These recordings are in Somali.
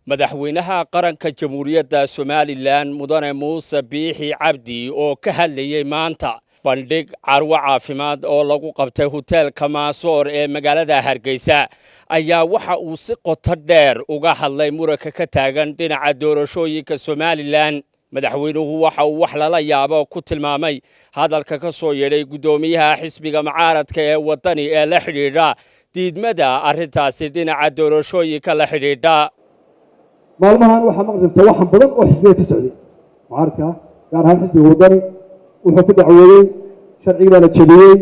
madaxweynaha qaranka jamhuuriyadda Somaliland mudane Muuse Biixi Cabdi oo ka hadlayay maanta bandhig carwo caafimaad oo lagu qabtay hoteelka Maasoor ee magaalada Hargeysa ayaa waxa uu si qoto dheer uga hadlay muranka ka taagan dhinaca doorashooyinka Somaliland. madaxweynuhu waxa uu wax lala yaabo ku tilmaamay hadalka ka soo yeedhay gudoomiyaha xisbiga mucaaradka ee wadani ee la xidhiidha diidmada arrintaasi dhinaca doorashooyinka la xidhiidha. maalmahan waxaa maqlifta waxan badan oo xisbiga ka socday mucaaradka gaar ahaan xisbiga wadani wuxuu ku dacweeyey sharciga la jabiyey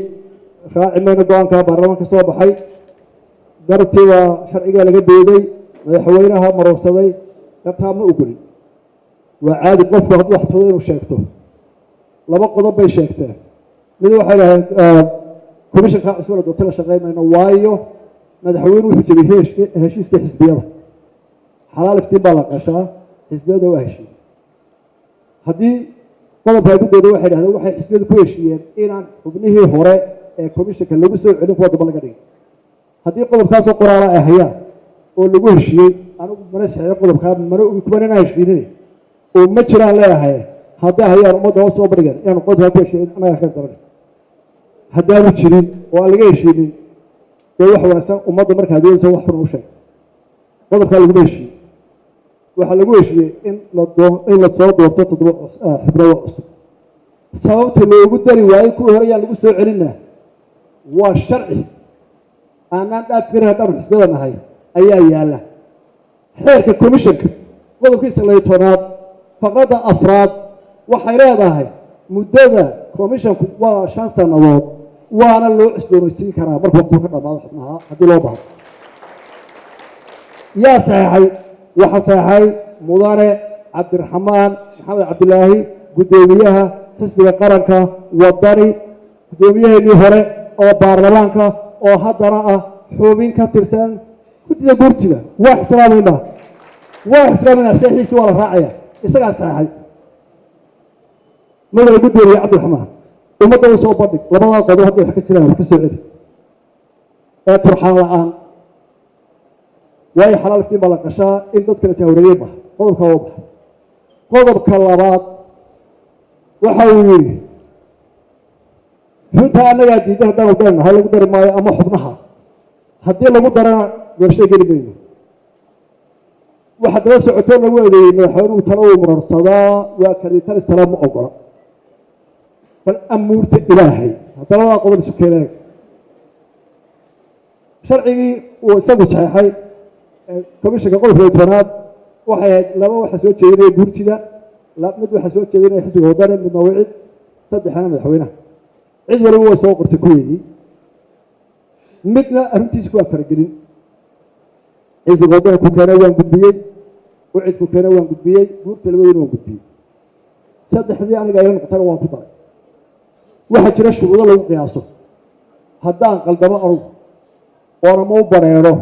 raaci mayna go'aanka baarlamaanka soo baxay dartiga sharciga laga deeday madaxweynaha maroosaday dartaa ma ogolin waa caadi qofku hadduu wax todo inuu sheegto laba qodob bay sheegteen mid waxay dhahdeen komishanka cusub la doortay la shaqayn mayno waayo madaxweynuhu wuxuu jabiyey heshiiska xisbiyada xalaal iftiin baa la qashaa xisbiyada waa heshiiyey haddii qodobka ay ku dooday waxay dhahdeen waxay xisbiyadu ku heshiiyeen inaan xubnihii hore ee komishanka lagu soo celin kuwa damba laga dhigay haddii qodobkaasoo qoraala ay hayaan oo lagu heshiiyey anigu mana saxeeyo qodobkaa mana ogi kuman inaan heshiinin oo ma jiraan leeyahay hadday hayaan ummadda hoos soo bandhigan inaanu qodobkaa ku heshiiyin annaga ka daran haddaanu jirin oo aan laga heshiinin dee wax wanaagsan ummadda markaa doonaysa wax xun u sheeg qodobkaa laguma heshiiyey waxaa lagu heshiiyey in la soo doorto xubnada cusub sababta loogu dari waayey kuwii hore ayaan lagu soo celinaa waa sharci aanaan dhaaf karin haddaanu xisbiyada nahay ayaa yaalla xeerka komishanka qodobkiisa 12aad faqradda 4 waxay leedahay muddada komishanku waa 5 sannadood waana loo cusboonaysiin karaa marka waqtigu ka dhamaado xubnaha haddii loo baahdo yaa saxeexay waxaa saxeexay mudane cabdiraxmaan maxamed cabdilaahi gudoomiyaha xisbiga qaranka wadani gudoomiyaheenii hore oo baarlamaanka oo haddana ah xubin ka tirsan guddida gurtiga waa ixtiraamayna saxiixiisi waa la raacaya isagaa saxeexay mudane gudoomiye cabdiraxmaan ummadda u soo bandhig labadaa qodob hadday wax ka jiraan wax ka soo celi ee turxaan la-aan waayo xalaal iftiin baa la qashaa in dad kale jahwareeyey baha qodobka waa baxa qodobka labaad waxa uu yidhi runtaa annagaa diiday haddaanu deennahay lagu dari maayo ama xubnaha haddii lagu darana doorashada geli mayno waxaa daba socotoo lagu eedeeyey madaxweynuhu talo uu murarsadaa waa kaditalis tala ma ogola bal amuurta ilaahay haddana waa qodob isu keeneeg sharcigii uu isagu saxeexay komishanka qodobka 12aad waxay ahayd laba waxaa soo jeedinaya guurtida mid waxaa soo jeedinaya xisbiga wadani mid mawcid saddexana madaxweynaha cid waliba way soo qortay kuweydii midna arrintiisa waa faragelin xisbiga wadani ku keenay waan gudbiyey wacid ku keenay waan gudbiyey guurta labadoodina waan gudbiyey saddexdii aniga ayla noqotana waan ku daray waxaa jira shuruudo lagu qiyaaso haddaan qaldamo anugu oona ma u bareero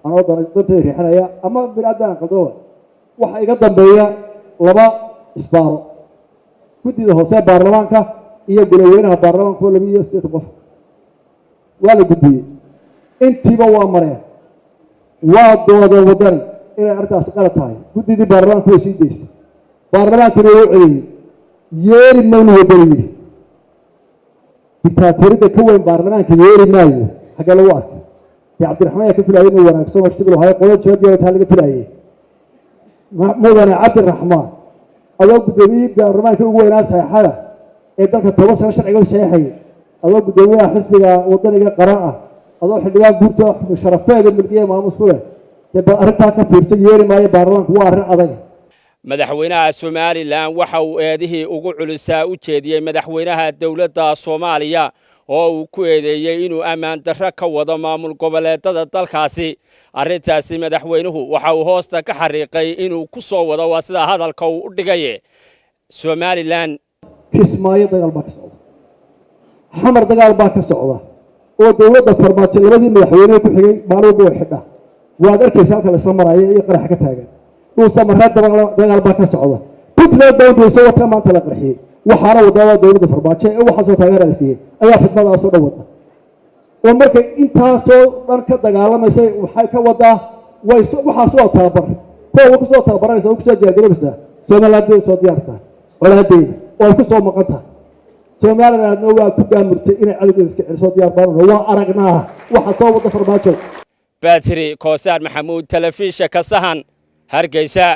anoo darteeda riixanaya ama binaadaan qaldamo waxa iga dambeeya laba isbaaro guddida hoose baarlamaanka iyo gulaweynaha baarlamaanka oo 28 qof waa la gudbiyey intiiba waa mareen waa doodeen wadani inay arrintaasi qalad tahay guddidii baarlamaanka way sii daysay baarlamaankina wuu celiyey yeeri maynu wadani yidhi dictaatoriyadda ka weyn baarlamaanka yeeri maayo xaggee lagu arkay dee cabdiraxmaan ayaa ka filayay inuu wanaagsan oo shaqil hayo qodob jabadiya taa laga filayay mudane cabdiraxmaan adoo gudoomiyihii baarlamaanka ugu weynaa saxeexada ee dalka 10 sano sharciga saxeexay adoo gudoomiyaha xisbiga wadaniga qaran ah adoo xildhibaan guurta sharafeeda milkiye maamus ku leh dee arrintaa ka fiirsan yeeri maayo baarlamaanku waa arrin adag. madaxweynaha Somaliland waxa uu eedihii ugu culusaa u jeediyey madaxweynaha dawladda Soomaaliya oo uu ku eedeeyay inuu ammaan darro ka wado maamul goboleedada dalkaasi arrintaasi madaxweynuhu waxa uu hoosta ka xariiqay inuu ku soo wado waa sida hadalka uu u dhigay Somaliland kismaayo dagaal baa ka socda xamar dagaal baa ka socda oo dawladda farmaajo labadii madaxweyne ku xigay maalmo way xidha waad arkaysaa halka la isla maraayo iyo qarax ka taagan uu samarad dagaal baa ka socda puntland dawladda wata maanta la qarxiyay waxaana wadada dawladda farmaajo ee waxa soo taageerayay ayaa fidmadaas oo dhawada oo markay intaasoo dhan ka dagaalamaysa waxay ka wadaa way waxaas waa tababar kuwa ku soo tababaraysa oo ku soo diyaargaroobaysa Soomaaliland bay soo diyaartaa coladeeda oo ku soo maqanta Soomaaliland waa ku gaamurtay inay cadawgeeda iska celiso diyaar baan waa aragnaa waxa soo wada farmaajo Batri Koosar Maxamuud telefishinka Sahan Hargeysa